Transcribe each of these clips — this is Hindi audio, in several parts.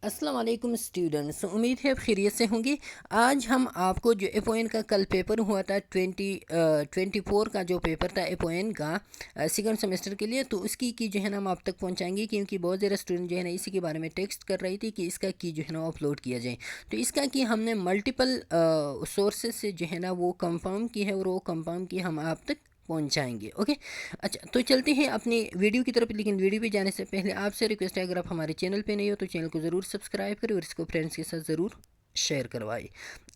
अस्सलाम वालेकुम स्टूडेंट्स, उम्मीद है आप खैरियत से होंगे। आज हम आपको जो एपोएन का कल पेपर हुआ था 24 का जो पेपर था एपोएन का सेकंड सेमेस्टर के लिए, तो उसकी की जो है ना हम आप तक पहुंचाएंगे, क्योंकि बहुत ज़्यादा स्टूडेंट जो है ना इसी के बारे में टेक्स्ट कर रही थी कि इसका की जो है ना अपलोड किया जाए। तो इसका की हमने मल्टीपल सोर्सेज से जो है ना वो कंफर्म की है और वो कंफर्म की हम आप तक पहुंचाएंगे। ओके, अच्छा तो चलते हैं अपनी वीडियो की तरफ। लेकिन वीडियो पे जाने से पहले आपसे रिक्वेस्ट है, अगर आप हमारे चैनल पे नहीं हो तो चैनल को ज़रूर सब्सक्राइब करें और इसको फ्रेंड्स के साथ ज़रूर शेयर करवाएं।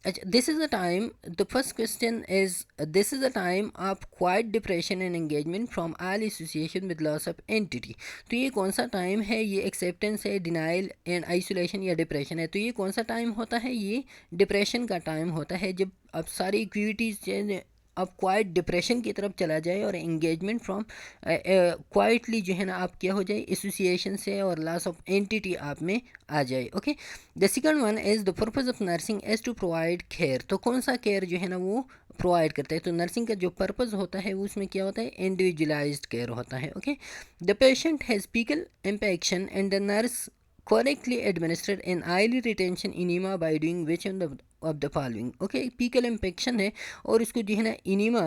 अच्छा, this is the time, the first question is, this is the time of quite depression and engagement from all association with loss of entity. तो ये कौन सा टाइम है? ये एक्सेप्टेंस है, डिनाइल एंड आइसोलेशन या डिप्रेशन है। तो ये कौन सा टाइम होता है? ये डिप्रेशन का टाइम होता है, जब अब सारी एक्टिविटीज़ अब क्वाइट डिप्रेशन की तरफ चला जाए और एंगेजमेंट फ्रॉम क्वाइटली जो है ना आप क्या हो जाए एसोसिएशन से, और लॉस ऑफ एंटिटी आप में आ जाए। Okay, the second one is the purpose of nursing as to provide care. तो कौन सा केयर जो है ना वो प्रोवाइड करता है? तो नर्सिंग का जो पर्पस होता है वो उसमें क्या होता है? इंडिविजुअलाइज्ड केयर होता है। Okay, the patient has fecal impaction and the nurse correctly administered an early retention enema by doing which of the following. Okay, fecal impaction है और उसको जो है ना enema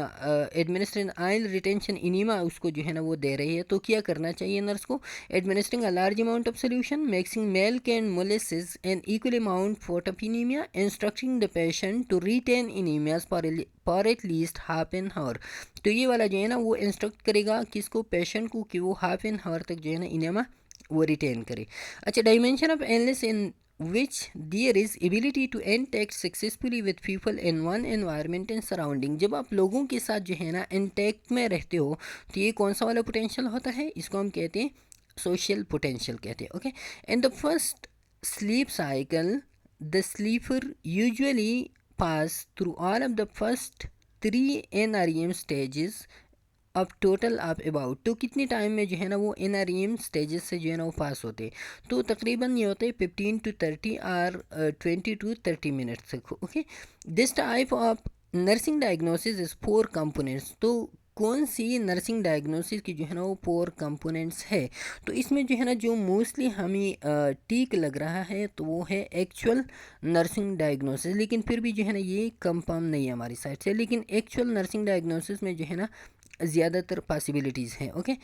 administration oil retention enema उसको जो है ना वो दे रही है। तो क्या करना चाहिए नर्स को? Administering a large amount of solution, mixing milk and molasses and equal amount फोटोपिनीमिया, instructing the patient to retain enemas for at least half an hour. तो ये वाला जो है ना वो इंस्ट्रक्ट करेगा किसको? पेशेंट को, कि वो हाफ एन आवर तक जो है ना इनेमा वो रिटेन करे। अच्छा, dimension of endless in which there is ability to interact successfully with people in one environment and surrounding। जब आप लोगों के साथ जो है ना इंटैक्ट में रहते हो तो ये कौन सा वाला पोटेंशियल होता है? इसको हम कहते हैं सोशल पोटेंशियल कहते हैं। Okay, in the first sleep cycle the sleeper usually pass through all of the first 3 NREM stages अब टोटल आप अबाउट, तो कितनी टाइम में जो है ना वो NREM स्टेजेस से जो है ना वो पास होते हैं? तो तकरीबन ये होते हैं 15 to 30 और 20 to 30 मिनट्स तक। Okay, this type of nursing diagnosis is 4 components. तो कौन सी नर्सिंग डायग्नोसिस की जो है ना वो 4 कंपोनेंट्स है? तो इसमें जो है ना जो मोस्टली हमें ठीक लग रहा है तो वो है एक्चुअल नर्सिंग डायग्नोसिस, लेकिन फिर भी जो है ना ये कंफर्म नहीं है हमारी साइड से। लेकिन एक्चुअल नर्सिंग डायग्नोसिस में जो है ना ज़्यादातर पॉसिबिलिटीज़ हैं। ओके,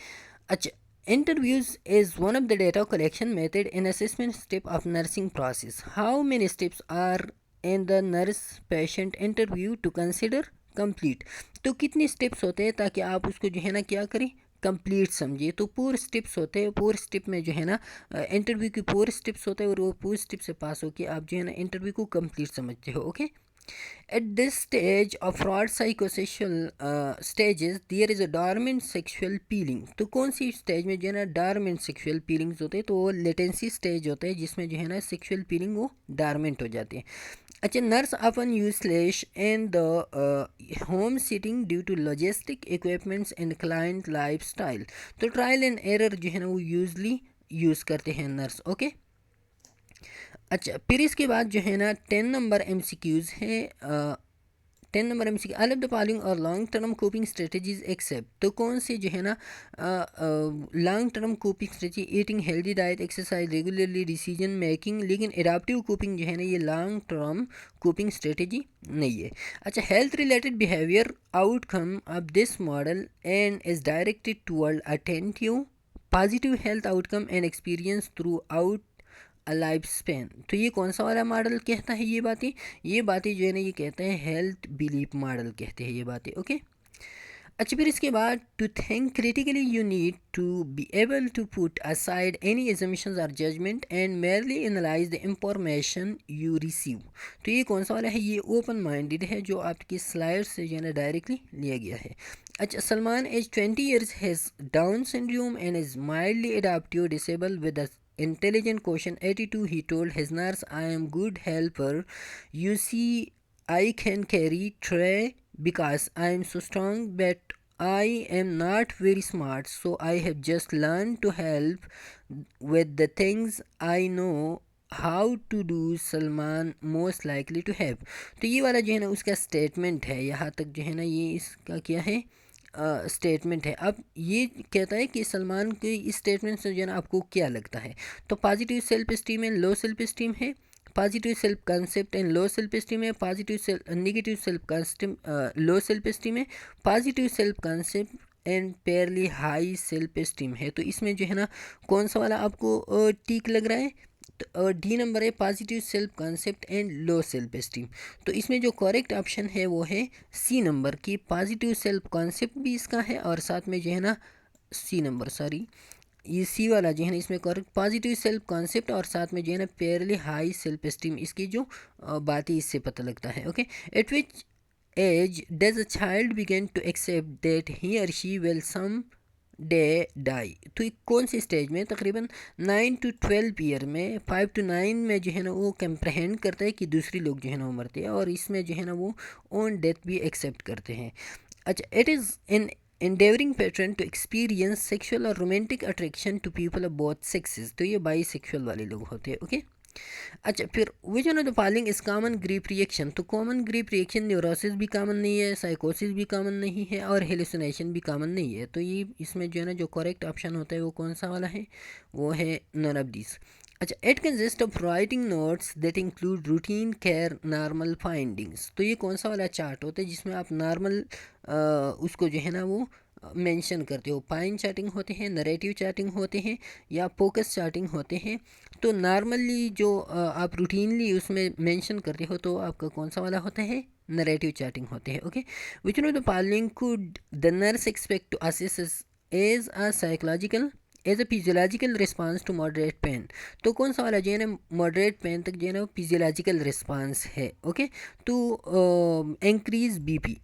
अच्छा, interviews is one of the data collection method in assessment step of nursing process. How many steps are in the nurse patient interview to consider complete? तो कितने स्टेप्स होते हैं ताकि आप उसको जो है ना क्या करें? कंप्लीट समझिए। तो पूर स्टेप्स होते हैं, पूर स्टेप में जो है ना इंटरव्यू की पूर स्टेप्स होते हैं और वो पूर स्टेप से पास होकर आप जो है ना इंटरव्यू को कंप्लीट समझते हो। Okay, at this stage of fraud psychosexual stages, there is a dormant sexual peeling। तो कौन सी स्टेज में जो है ना डॉर्मेंट सेक्सुअल पीलिंग्स होते हैं? तो वो लेटेंसी स्टेज होता है जिसमें जो है ना सेक्सुअल पीलिंग वो डॉर्मेंट हो जाते हैं। अच्छा, nurse often use slash in the home sitting due to logistic equipments and client life style. तो ट्रायल एंड एरर जो है ना वो यूजली यूज़ करते हैं नर्स। ओके, अच्छा फिर इसके बाद जो है ना 10 नंबर MCQs है। 10 number MCQ, all of the following और long term coping strategies except. तो कौन सी जो है ना long term coping strategy? Eating healthy diet, exercise regularly, decision making. लेकिन एडाप्टिव कोपिंग जो है ना ये लॉन्ग टर्म कोपिंग स्ट्रेटजी नहीं है। अच्छा, health related behaviour outcome of this model and is directed toward attentive positive health outcome and experience through out life span. तो ये कौन सा वाला मॉडल कहता है? ये बातें जो है ना ये कहते हैं हेल्थ बिलीफ मॉडल कहते हैं ये बातें। ओके, अच्छा फिर इसके बाद to think critically you need to be able to put aside any assumptions or judgment and merely analyze the information you receive. तो ये कौन सा वाला है? ये ओपन माइंडेड है, जो आपकी स्लाइड से जो है ना डायरेक्टली लिया गया है। अच्छा, Salman age 20 years has Down syndrome and is mildly adaptive disable with intelligent quotient 82, he told his nurse, I am good helper, you see, I can carry tray because I am so strong, but I am not very smart, so I have just learned to help with the things I know how to do। Salman most likely to have. तो ये वाला जो है ना उसका स्टेटमेंट है, यहाँ तक जो है ना ये इसका क्या है स्टेटमेंट है। अब ये कहता है कि सलमान के इस स्टेटमेंट से जो है ना आपको क्या लगता है। तो positive self esteem and low self esteem है, positive self concept and low self esteem है, positive self negative self concept low self esteem है, positive self concept and fairly high self esteem है। तो इसमें जो है ना कौन सा वाला आपको ठीक लग रहा है। तो डी नंबर है positive self concept and low self steam. तो इसमें जो करेक्ट ऑप्शन है वो है सी नंबर की पॉजिटिव सेल्फ कॉन्सेप्ट भी इसका है, और साथ में जो है ना सी नंबर, सॉरी, ये सी वाला जो है ना इसमें करेक्ट पॉजिटिव सेल्फ कॉन्सेप्ट और साथ में जो है ना पेयरली हाई सेल्फ स्टीम, इसकी जो बात है इससे पता लगता है। Okay, at which age does a child begin to accept that he or she will some day die. तो ये कौन सी स्टेज में, तकरीबन 9 to 12 ईयर में, 5 to 9 में जो है ना वो कंप्रहेंड करता है कि दूसरी लोग जो है ना वो मरते हैं, और इसमें जो है ना वो ओन डेथ भी एक्सेप्ट करते हैं। अच्छा, it is an endeavoring pattern to experience sexual और romantic attraction to people of both sexes. तो ये बाई सेक्शुअल वाले लोग होते हैं। ओके, अच्छा, फिर which one of the following is common grief reaction. तो कॉमन ग्रीफ रिएक्शन न्यूरोसिस भी कॉमन नहीं है, साइकोसिस भी कॉमन नहीं है, और हेलुसिनेशन भी कॉमन नहीं है। तो ये इसमें जो है ना जो करेक्ट ऑप्शन होता है वो कौन सा वाला है, वो है नन ऑफ दिस। अच्छा, it consist of writing notes that include routine care normal findings. तो ये कौन सा वाला चार्ट होता है जिसमें आप नॉर्मल उसको जो है ना वो मेंशन करते हो। पाइन चार्टिंग होते हैं, नरेटिव चार्टिंग होते हैं, या फोकस चार्टिंग होते हैं। तो नॉर्मली जो आप रूटीनली उसमें मेंशन करते हो तो आपका कौन सा वाला होता है, नरेटिव चार्टिंग होते हैं। Okay, which one of the following could the nurse expect to assist as a psychological as a physiological response to moderate pain. तो कौन सा वाला जो है ना मॉडरेट पेन तक जो है ना फिजियोलॉजिकल रिस्पांस है। ओके, तो increase BP,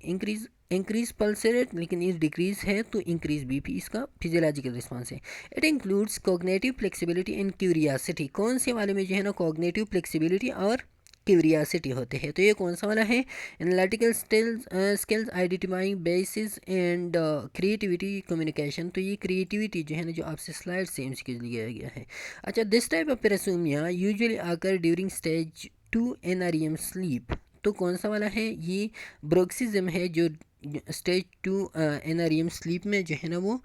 increase pulse rate, लेकिन ये डिक्रीज है तो इंक्रीज बीपी इसका फिजियोलॉजिकल रिस्पांस है। It includes cognitive flexibility and curiosity. कौन से वाले में जो है ना कॉग्निटिव फ्लेक्सिबिलिटी और क्यूरियासिटी होते हैं। तो ये कौन सा वाला है, analytical skills identifying basis and creativity communication. तो ये क्रिएटिविटी जो है ना जो आपसे स्लाइड से एमसीक्यू लिया गया है। अच्छा, दिस टाइप ऑफ पैरासोमिया यूजुअली आकर ड्यूरिंग स्टेज 2 एनआरईएम स्लीप। तो कौन सा वाला है, ये ब्रोक्सिज्म है जो स्टेज 2 एनआरईएम स्लीप में जो है ना वो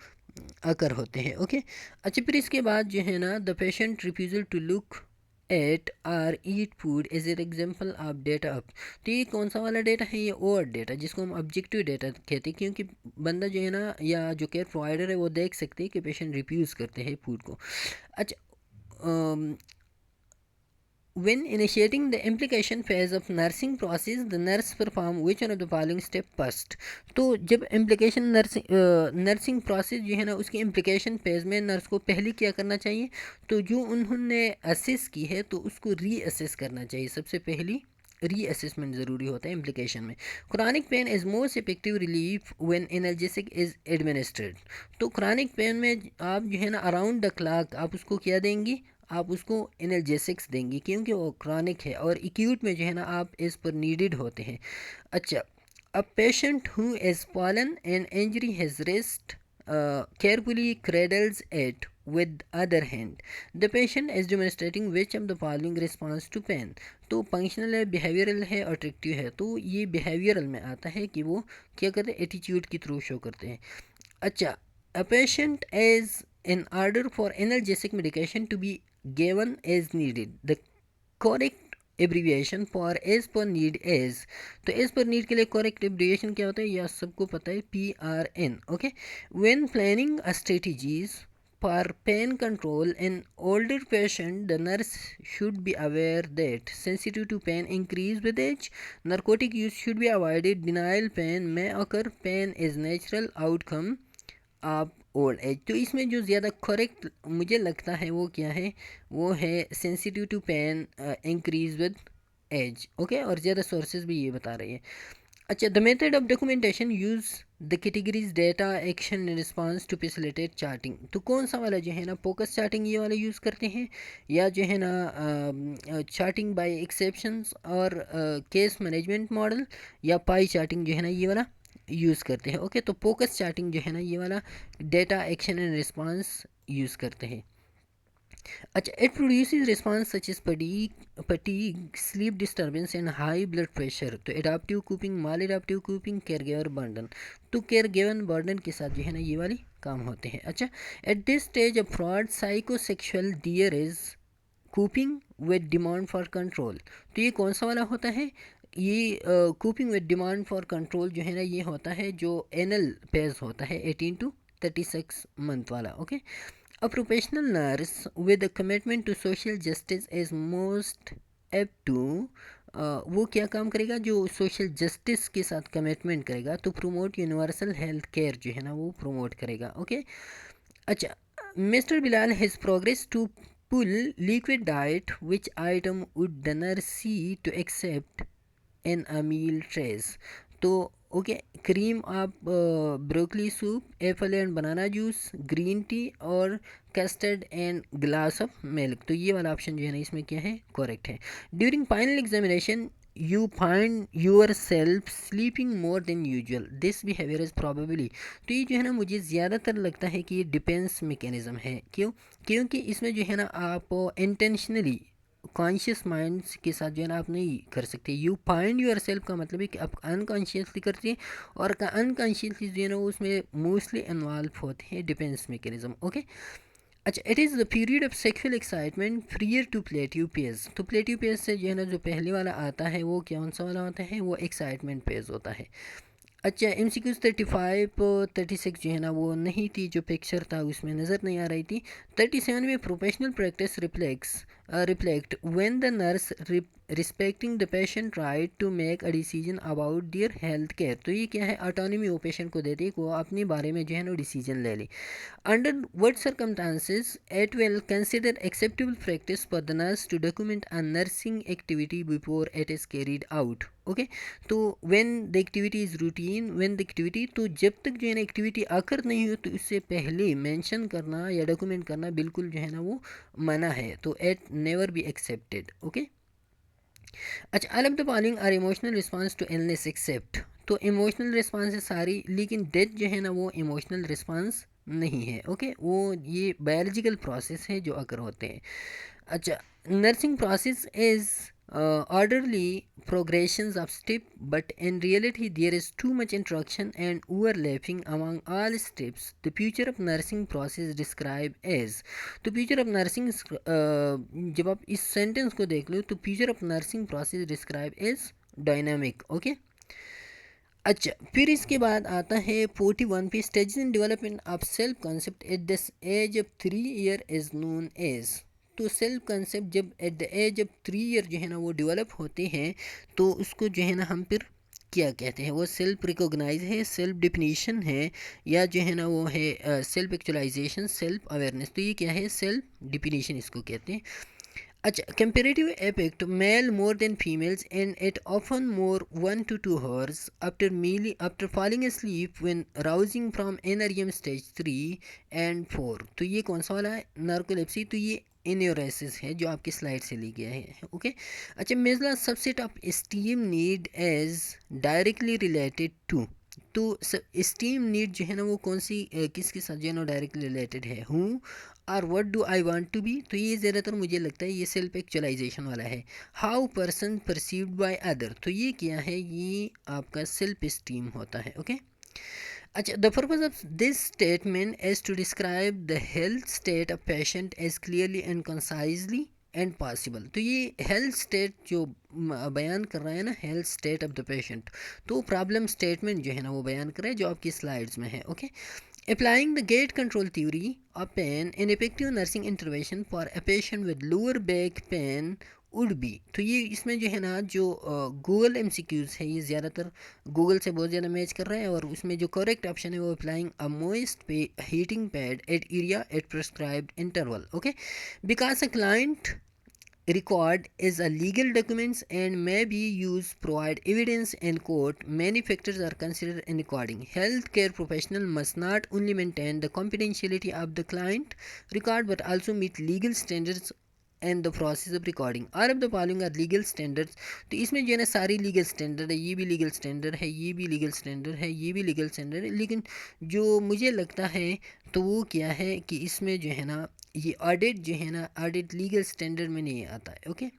आकर होते हैं। ओके, अच्छा, फिर इसके बाद जो है ना the patient refusal to look at or eat food as an example of data up. तो ये कौन सा वाला डेटा है, ये ओवर डेटा जिसको हम ऑब्जेक्टिव डेटा कहते हैं, क्योंकि बंदा जो है ना या जो केयर प्रोवाइडर है वो देख सकते हैं कि पेशेंट रिफ्यूज़ करते हैं फूड को। अच्छा, when initiating the implication phase of nursing process the nurse perform which one of the following step first। तो जब इम्प्लिकेशन नर्सिंग प्रोसेस जो है ना उसकी इम्प्लिकेशन फेज में नर्स को पहले क्या करना चाहिए, तो जो उन्होंने असेस की है तो उसको रीअसेस करना चाहिए। सबसे पहली रीअसेसमेंट ज़रूरी होता है इम्प्लिकेशन में। Chronic pain is most effective relief when analgesic is administered. तो क्रॉनिक पेन में आप जो है ना अराउंड द क्लॉक आप उसको क्या देंगे, आप उसको एनाल्जेसिक्स देंगे, क्योंकि वो क्रॉनिक है। और एक्यूट में जो है ना आप एज पर नीडेड होते हैं। अच्छा, a patient who is fallen and injury has rest carefully cradles it with other hand. The patient is demonstrating which of the following response to pain। तो फंक्शनल है, बिहेवियरल है और अट्रैक्टिव है। तो ये बिहेवियरल में आता है कि वो क्या करते हैं, एटीट्यूड के थ्रू शो करते हैं। अच्छा, a patient is in order for analgesic medication to be given as needed। The correct abbreviation for as per need as. तो एज पर नीड के लिए करेक्ट एब्रीविएशन क्या होता है, यह सबको पता है, PRN। Okay, when planning strategies for pain control in older patient the nurse should be aware that sensitive to pain increase with age, narcotic use should be avoided, denial pain may occur, pain is natural outcome of old age. तो इसमें जो ज़्यादा करेक्ट मुझे लगता है वो क्या है, वो है sensitive to pain increase with age. Okay, और ज़्यादा सोर्सेज भी ये बता रही है। अच्छा, the method of documentation use the categories data action response to facilitate charting. तो कौन सा वाला जो है ना फोकस चार्टिंग ये वाला यूज़ करते हैं, या जो है ना चार्टिंग बाय एक्सेप्शंस और केस मैनेजमेंट मॉडल, या पाई चार्टिंग जो है ना ये वाला यूज़ करते हैं। ओके, तो फोकस चार्टिंग जो है ना ये वाला data action and response use करते हैं। अच्छा, it produces response such as fatigue, sleep disturbance and high blood pressure. तो adaptive coping, maladaptive coping, caregiver burden. तो केयर गिवन बर्डन के साथ जो है ना ये वाली काम होते हैं। अच्छा, at this stage of Freud psychosexual dear is coping with demand for control. तो ये कौन सा वाला होता है? ये coping with demand for control जो है ना ये होता है जो एनल पेज होता है 18 to 36 month वाला। Okay, A professional nurse with a commitment to social justice is most apt to वो क्या काम करेगा जो सोशल जस्टिस के साथ कमिटमेंट करेगा, तो प्रोमोट यूनिवर्सल हेल्थ केयर जो है ना वो प्रोमोट करेगा। ओके, अच्छा, mister Bilal has progress to full liquid diet which item would the nurse see to accept in a meal tray. तो okay, cream of broccoli soup, apple and banana juice, green tea और custard and glass of milk. तो ये वाला ऑप्शन जो है ना इसमें क्या है, करेक्ट है। During final examination you find yourself sleeping more than usual, this behaviour is probably. तो ये जो है ना मुझे ज़्यादातर लगता है कि ये डिपेंस मैकेनिज़्म है। क्यों? क्योंकि इसमें जो है ना आप इंटेंशनली कॉन्शियस माइंड के साथ जो है ना आप नहीं कर सकते। यू फाइंड यूर सेल्फ का मतलब है कि आप अनकॉन्शियसली करते हैं, और का अनकॉन्शियसली जो है ना उसमें मोस्टली इन्वॉल्व होते हैं डिफेंस मैकेनिज्म। ओके, अच्छा, it is the period of sexual excitement prior to plateau phase. तो प्लेटिव पेज से जो है ना जो पहले वाला आता है वो कौन सा वाला होता है, वो एक्साइटमेंट पेज होता है। अच्छा, एम सी क्यूज़ 35 36 जो है ना वो नहीं थी, जो पिक्चर था उसमें नज़र नहीं आ रही थी। 37 में professional practice reflect when the nurse respecting the patient right to make a decision about their health care. तो ये क्या है, ऑटोनॉमी वो पेशेंट को देती है कि वो अपने बारे में जो है ना डिसीजन ले ले। Under what circumstances it will consider acceptable practice for the nurse to document a nursing activity before it is carried out? Okay, तो when the activity is routine, when the activity, तो जब तक जो है ना एक्टिविटी आकर नहीं हो तो उससे पहले मेंशन करना या डॉक्यूमेंट करना बिल्कुल जो है ना वो मना है। तो it never be accepted. Okay, अच्छा, all of the following are emotional response to illness except. तो इमोशनल रिस्पॉन्स है सारी, लेकिन डेथ जो है ना वो इमोशनल रिस्पॉन्स नहीं है। ओके, वो ये बायोलॉजिकल प्रोसेस है जो अगर होते हैं। अच्छा, nursing process is orderly progressions of step, but in reality there is too much interaction and overlapping among all steps. The future of nursing process described as, तो फ्यूचर ऑफ नर्सिंग जब आप इस सेंटेंस को देख लो तो future of nursing process describe as dynamic. Okay, अच्छा, फिर इसके बाद आता है 41 पे, stages in development of self concept at this age of 3 year is known as. तो सेल्फ कंसेप्ट जब at the age of 3 year जो है ना वो डेवलप होते हैं तो उसको जो है ना हम फिर क्या कहते हैं, वो सेल्फ रिकॉग्नाइज है, सेल्फ डिफिनीशन है, या जो है ना वो है सेल्फ एक्चुअलाइजेशन, सेल्फ अवेयरनेस। तो ये क्या है, सेल्फ डिफिनीशन इसको कहते हैं। अच्छा, comparative effect male more than females and it often more 1 to 2 hours after falling asleep when rousing from NREM stage 3 and 4। तो ये कौन सा वाला है, नार्कोलेप्सी। तो ये इन्योरेसिस है जो आपकी स्लाइड से ली गया है। ओके, अच्छा, Maslow subset of esteem need is directly related to. तो स्टीम नीड जो है ना वो कौन सी किसके साथ जो है ना डायरेक्टली रिलेटेड है, हूँ और what do I want to be. तो ये ज़्यादातर मुझे लगता है ये सेल्फ एक्चुअलाइजेशन वाला है। How person perceived by other, तो ये क्या है, ये आपका सेल्फ स्टीम होता है। ओके, अच्छा, the purpose of this statement is to describe the health state of patient as clearly and concisely and possible. तो ये हेल्थ स्टेट जो बयान कर रहा है ना, health state of the patient, तो प्रॉब्लम स्टेटमेंट जो है ना वो बयान कर रहा है जो आपकी स्लाइड्स में है। Okay, Applying the gate control theory of pain in effective nursing intervention for a patient with lower back pain would be। तो ये इसमें जो है ना जो गूगल MCQs है ये ज़्यादातर गूगल से बहुत ज़्यादा मैच कर रहा है, और उसमें जो करेक्ट ऑप्शन है वो अप्लाइंग अ मोइस्ट पे heating pad at area at prescribed interval. Okay, because a client record is a legal documents and may be used provide evidence in court. Many factors are considered in recording. Healthcare professional must not only maintain the confidentiality of the client record but also meet legal standards and the process of recording. और अब the following are legal standards. तो इसमें जो है ना सारी लीगल स्टैंडर्ड है, ये भी लीगल स्टैंडर्ड है, ये भी लीगल स्टैंडर्ड है, ये भी लीगल स्टैंडर्ड है, लेकिन जो मुझे लगता है तो वो क्या है कि इसमें जो है ना ये ऑडिट जो है ना, ऑडिट लीगल स्टैंडर्ड में नहीं आता है। ओके,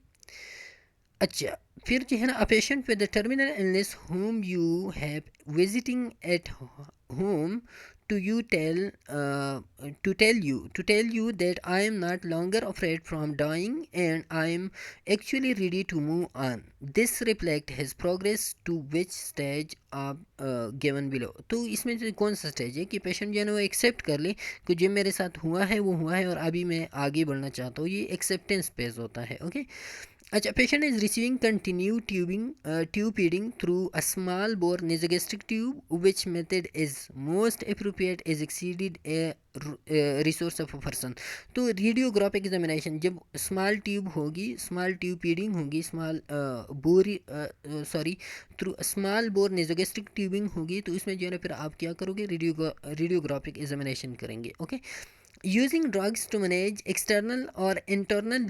अच्छा, फिर जो है ना, a patient with the terminal illness whom you have visiting at home to you tell you that I am not longer afraid from dying and I am actually ready to move on. This reflect his progress to which stage आप given below. तो इसमें जो कौन सा स्टेज है कि पेशेंट जो है ना वो एक्सेप्ट कर ले कि जो मेरे साथ हुआ है वो हुआ है और अभी मैं आगे बढ़ना चाहता हूँ, ये एक्सेप्टेंस पेज होता है। ओके, अच्छा, patient is receiving continued tube feeding through a small bore nasogastric tube. Which method is most appropriate is exceeded a resource of a person. तो रेडियोग्राफिक एग्जामिनेशन जब स्मॉल ट्यूब होगी, स्मॉल ट्यूब फीडिंग होगी, small through small bore nasogastric tubing होगी, तो इसमें जो है ना फिर आप क्या करोगे, रेडियोग्राफिक एग्जामिनेशन करेंगे। Okay, using drugs to manage external or internal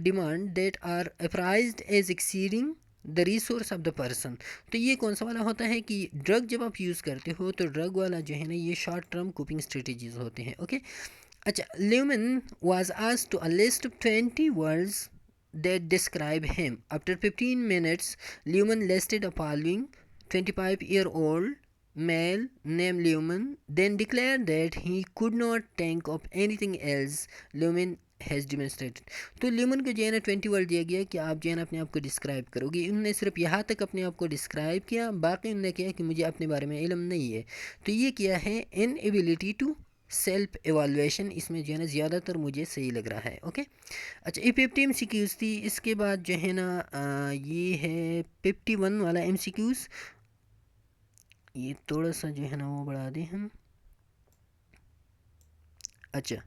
demand that are appraised as exceeding the resource of the person. तो ये कौन सा वाला होता है कि ड्रग जब आप यूज़ करते हो तो ड्रग वाला जो है ना ये शॉर्ट टर्म कोपिंग स्ट्रेटजीज होते हैं। ओके, अच्छा, Luman was asked to a list of 20 words that describe him. After 15 minutes, Leumann listed the following: 25-year-old male named Leumann, then declared that he could not think of anything else Leumann has demonstrated. तो ल्यूमन को जो है ना 20 वर्ड दिया गया कि आप जो है ना अपने आप को डिस्क्राइब करोगे। उन्होंने सिर्फ यहाँ तक अपने आप को डिस्क्राइब किया, बाकी उन्होंने किया कि मुझे अपने बारे में इल्म नहीं है। तो ये किया है इनएबिलिटी टू सेल्फ एवालुएशन, इसमें जो है ना ज़्यादातर मुझे सही लग रहा है। ओके, अच्छा, ये 50 MCQs थी। इसके बाद जो है ना ये है 51 वाला MCQs। ये थोड़ा सा जो है ना वो बढ़ा दें हम। अच्छा,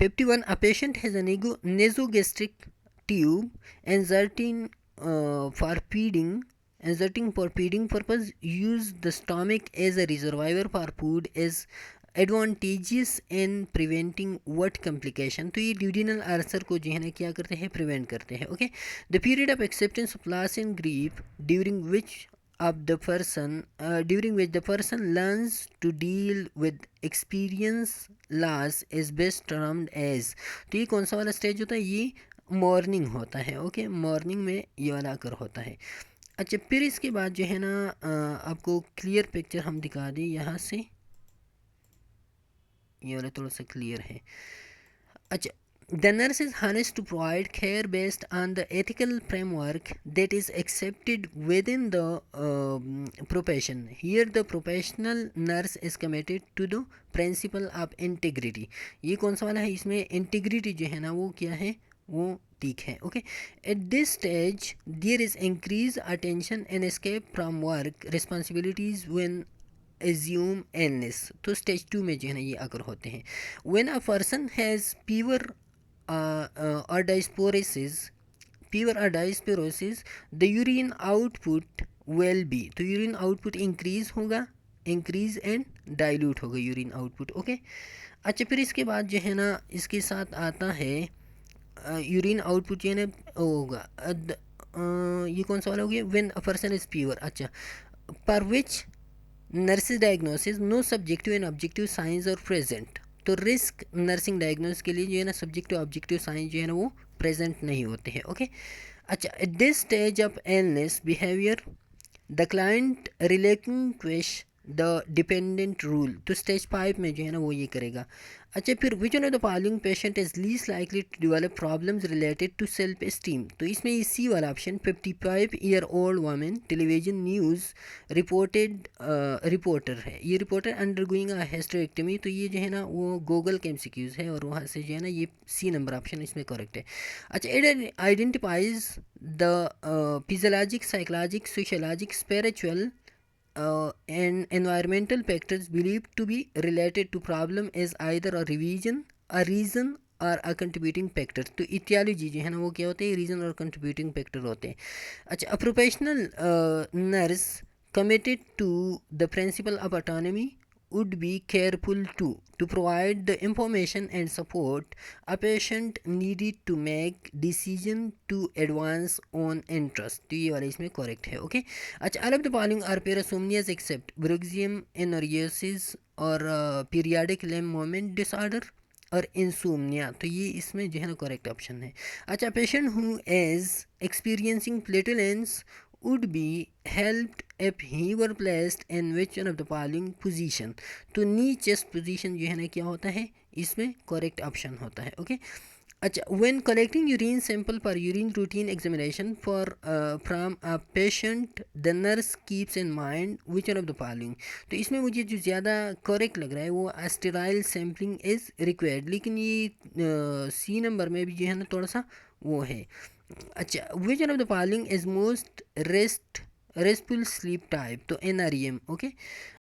51, a patient has a nasogastric tube inserting for feeding. Inserting for feeding purpose, use the stomach as a reservoir for food is advantageous in preventing what complication. तो ये ड्यूडिनल अल्सर को जो है ना क्या करते हैं, प्रिवेंट करते हैं। Okay, the period of acceptance of loss and grief during which during which the person learns to deal with experience loss is best termed as। तो ये कौन सा वाला स्टेज होता है, ये मॉर्निंग होता है। ओके, मॉर्निंग में ये वाला आकर होता है। अच्छा, फिर इसके बाद जो है ना आपको क्लियर पिक्चर हम दिखा दें यहाँ से, ये वाला थोड़ा सा क्लियर है। अच्छा, the nurse is harnessed to provide care based on the ethical framework that is accepted within the profession. Here the professional nurse is committed to the principle of integrity. ये कौन सा वाला है, इसमें integrity जो है ना वो क्या है, वो ठीक है। Okay, at this stage there is increase attention and escape from work responsibilities when assume illness। तो स्टेज 2 में जो है ना ये अगर होते हैं, when a person has fever or dysporosis, the urine output will be, तो यूरिन आउटपुट इंक्रीज होगा, इंक्रीज एंड डाइल्यूट होगा यूरिन आउटपुट। ओके, अच्छा, फिर इसके बाद जो है ना इसके साथ आता है यूरिन आउटपुट जो है ना होगा ये कौन सा वाला हो गया, when a person is fever. अच्छा, for which nursing diagnosis no subjective and objective signs और प्रेजेंट। तो रिस्क नर्सिंग डायग्नोसिस के लिए जो है ना सब्जेक्टिव ऑब्जेक्टिव साइंस जो है ना वो प्रेजेंट नहीं होते हैं। ओके, अच्छा, at this stage of illness behaviour the client relinquish the dependent role. तो स्टेज 5 में जो है ना वो ये करेगा। अच्छा, फिर which one of the following patient is least likely to develop problems related to self esteem. तो इसमें ये सी वाला option 55-year-old women television news reporter है। ये reporter undergoing a hysterectomy. तो ये जो है ना वो गूगल के MCQs है और वहाँ से जो है ना ये सी नंबर ऑप्शन इसमें करेक्ट है। अच्छा, it identifies the physiologic, psychologic, sociologic, spiritual and environmental factors believed to be related to problem is either a reason और अ कंट्रीब्यूटिंग फैक्टर। तो इटियोलॉजी जो है ना वो क्या होते हैं, रीज़न और कंट्रीब्यूटिंग फैक्टर होते हैं। अच्छा, a professional nurse committed to the principle of autonomy would be careful to provide the information and support a patient needed to make decision to advance on interest। तो ये वाला इसमें करेक्ट है। ओके अच्छा, all of the following are parasomnias except bruxism, enorrheisis और periodic limb movement disorder और इंसोम्निया। तो ये इसमें जो है ना करेक्ट ऑप्शन है। अच्छा, patient who is experiencing flatulence would be helped if he were placed in which one of the following position। तो नी चेस्ट पोजीशन जो है ना क्या होता है, इसमें करेक्ट ऑप्शन होता है। ओके अच्छा, when collecting urine sample for urine routine examination for from a patient the nurse keeps in mind which one of the following। तो इसमें मुझे जो ज़्यादा करेक्ट लग रहा है वो स्टेराइल सैम्पलिंग इज़ रिक्वायर्ड, लेकिन ये सी नंबर में भी जो है ना थोड़ा सा वो है। अच्छा, विच one of the following is most restful sleep type. तो NREM। ओके